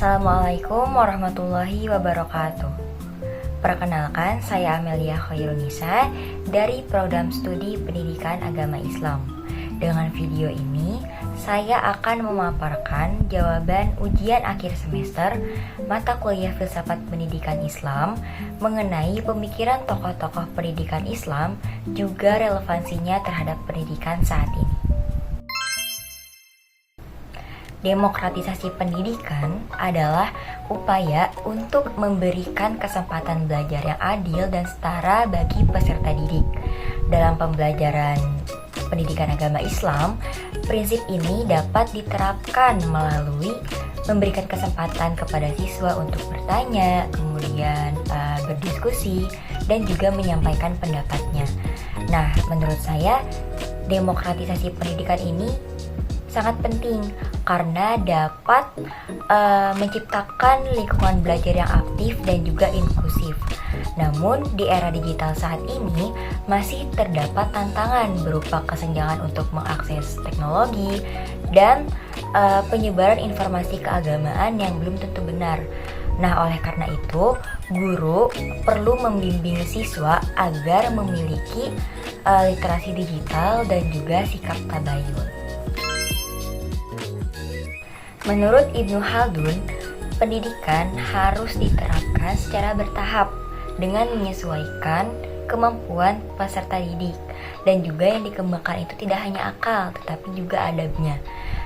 Assalamualaikum warahmatullahi wabarakatuh. Perkenalkan, saya Amelia Khairunisa dari Program Studi Pendidikan Agama Islam. Dengan video ini, saya akan memaparkan jawaban ujian akhir semester mata kuliah Filsafat Pendidikan Islam mengenai pemikiran tokoh-tokoh pendidikan Islam, juga relevansinya terhadap pendidikan saat ini. Demokratisasi pendidikan adalah upaya untuk memberikan kesempatan belajar yang adil dan setara bagi peserta didik. Dalam pembelajaran pendidikan agama Islam, prinsip ini dapat diterapkan melalui memberikan kesempatan kepada siswa untuk bertanya, kemudian berdiskusi, dan juga menyampaikan pendapatnya. Nah, menurut saya, demokratisasi pendidikan ini sangat penting karena dapat menciptakan lingkungan belajar yang aktif dan juga inklusif. Namun di era digital saat ini masih terdapat tantangan berupa kesenjangan untuk mengakses teknologi dan penyebaran informasi keagamaan yang belum tentu benar. Nah, oleh karena itu, guru perlu membimbing siswa agar memiliki literasi digital dan juga sikap tabayun. Menurut Ibnu Khaldun, pendidikan harus diterapkan secara bertahap dengan menyesuaikan kemampuan peserta didik, dan juga yang dikembangkan itu tidak hanya akal tetapi juga adabnya.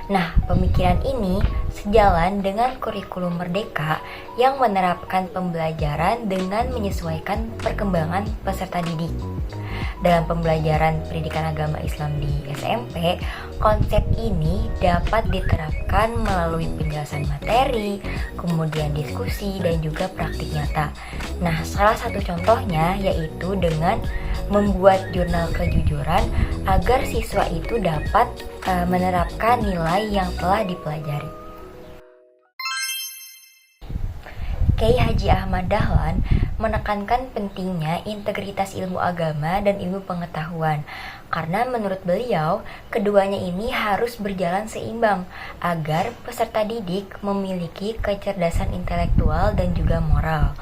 Nah, pemikiran ini sejalan dengan kurikulum merdeka yang menerapkan pembelajaran dengan menyesuaikan perkembangan peserta didik. Dalam pembelajaran pendidikan agama Islam di SMP, konsep ini dapat diterapkan melalui penjelasan materi, kemudian diskusi, dan juga praktik nyata. Nah, salah satu contohnya yaitu dengan membuat jurnal kejujuran agar siswa itu dapat menerapkan nilai yang telah dipelajari. Kiai Haji Ahmad Dahlan menekankan pentingnya integritas ilmu agama dan ilmu pengetahuan, karena menurut beliau keduanya ini harus berjalan seimbang agar peserta didik memiliki kecerdasan intelektual dan juga moral.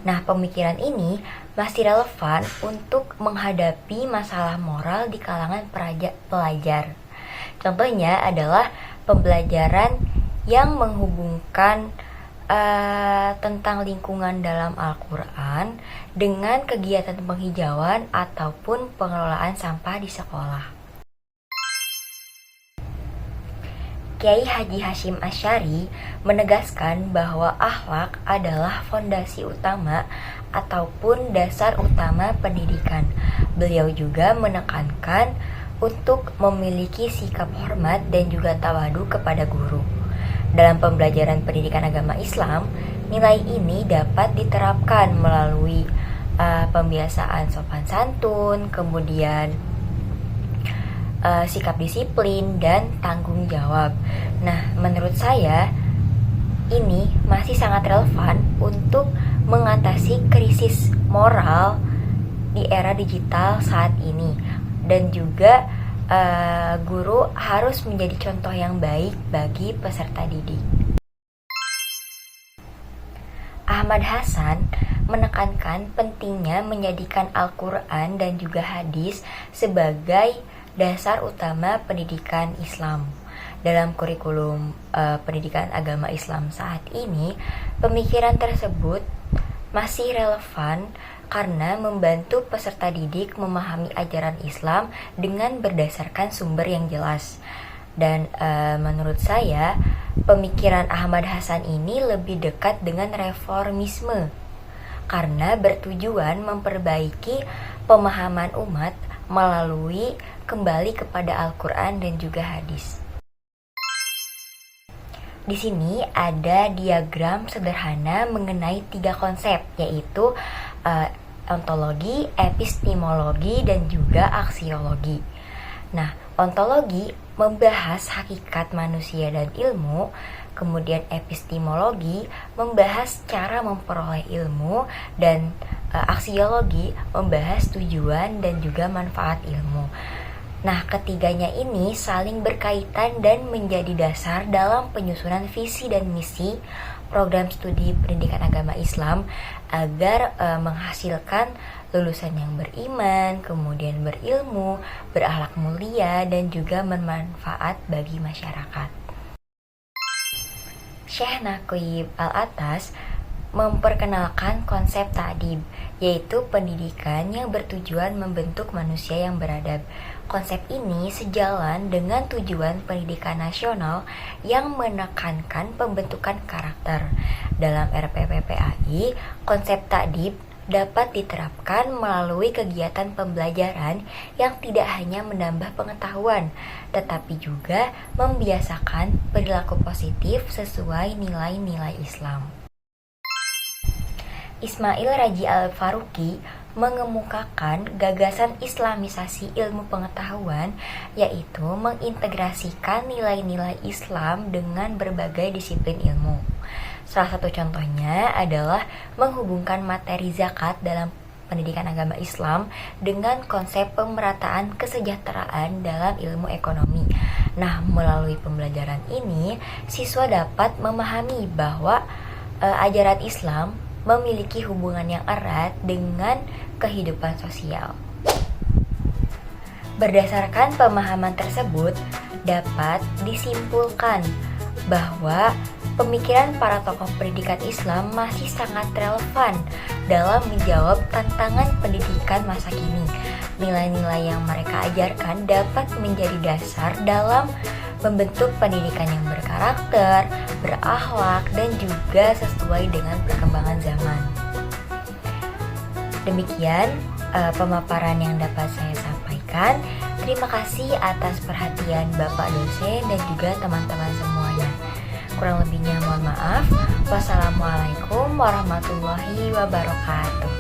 Nah, pemikiran ini masih relevan untuk menghadapi masalah moral di kalangan pelajar. Contohnya adalah pembelajaran yang menghubungkan tentang lingkungan dalam Al-Quran dengan kegiatan penghijauan ataupun pengelolaan sampah di sekolah. Kiai Haji Hashim Asy'ari menegaskan bahwa akhlak adalah fondasi utama ataupun dasar utama pendidikan. Beliau juga menekankan untuk memiliki sikap hormat dan juga tawadu kepada guru. Dalam pembelajaran pendidikan agama Islam, nilai ini dapat diterapkan melalui pembiasaan sopan santun, kemudian sikap disiplin, dan tanggung jawab. Nah, menurut saya ini masih sangat relevan untuk mengatasi krisis moral di era digital saat ini, dan juga guru harus menjadi contoh yang baik bagi peserta didik. Ahmad Hasan menekankan pentingnya menjadikan Al-Quran dan juga hadis sebagai dasar utama pendidikan Islam. Dalam kurikulum pendidikan agama Islam saat ini, pemikiran tersebut masih relevan karena membantu peserta didik memahami ajaran Islam dengan berdasarkan sumber yang jelas. Dan menurut saya, pemikiran Ahmad Hasan ini lebih dekat dengan reformisme karena bertujuan memperbaiki pemahaman umat melalui kembali kepada Al-Quran dan juga hadis. Di sini ada diagram sederhana mengenai 3 konsep, yaitu ontologi, epistemologi, dan juga aksiologi. Nah, ontologi membahas hakikat manusia dan ilmu, kemudian epistemologi membahas cara memperoleh ilmu, dan aksiologi membahas tujuan dan juga manfaat ilmu. Nah, ketiganya ini saling berkaitan dan menjadi dasar dalam penyusunan visi dan misi program studi pendidikan agama Islam agar menghasilkan lulusan yang beriman, kemudian berilmu, berakhlak mulia, dan juga bermanfaat bagi masyarakat. Syekh Naqib Al-Atas memperkenalkan konsep ta'dib, yaitu pendidikan yang bertujuan membentuk manusia yang beradab. Konsep ini sejalan dengan tujuan pendidikan nasional yang menekankan pembentukan karakter. Dalam RPPPAI, konsep ta'dib dapat diterapkan melalui kegiatan pembelajaran yang tidak hanya menambah pengetahuan, tetapi juga membiasakan perilaku positif sesuai nilai-nilai Islam. Ismail Raji Al-Faruqi mengemukakan gagasan islamisasi ilmu pengetahuan, yaitu mengintegrasikan nilai-nilai Islam dengan berbagai disiplin ilmu. Salah satu contohnya adalah menghubungkan materi zakat dalam pendidikan agama Islam dengan konsep pemerataan kesejahteraan dalam ilmu ekonomi. Nah, melalui pembelajaran ini, siswa dapat memahami bahwa ajaran Islam memiliki hubungan yang erat dengan kehidupan sosial. Berdasarkan pemahaman tersebut, dapat disimpulkan bahwa pemikiran para tokoh pendidikan Islam masih sangat relevan dalam menjawab tantangan pendidikan masa kini. Nilai-nilai yang mereka ajarkan dapat menjadi dasar dalam membentuk pendidikan yang berkarakter, berakhlak, dan juga sesuai dengan perkembangan zaman. Demikian pemaparan yang dapat saya sampaikan. Terima kasih atas perhatian Bapak dosen dan juga teman-teman semuanya. Kurang lebihnya mohon maaf. Wassalamualaikum warahmatullahi wabarakatuh.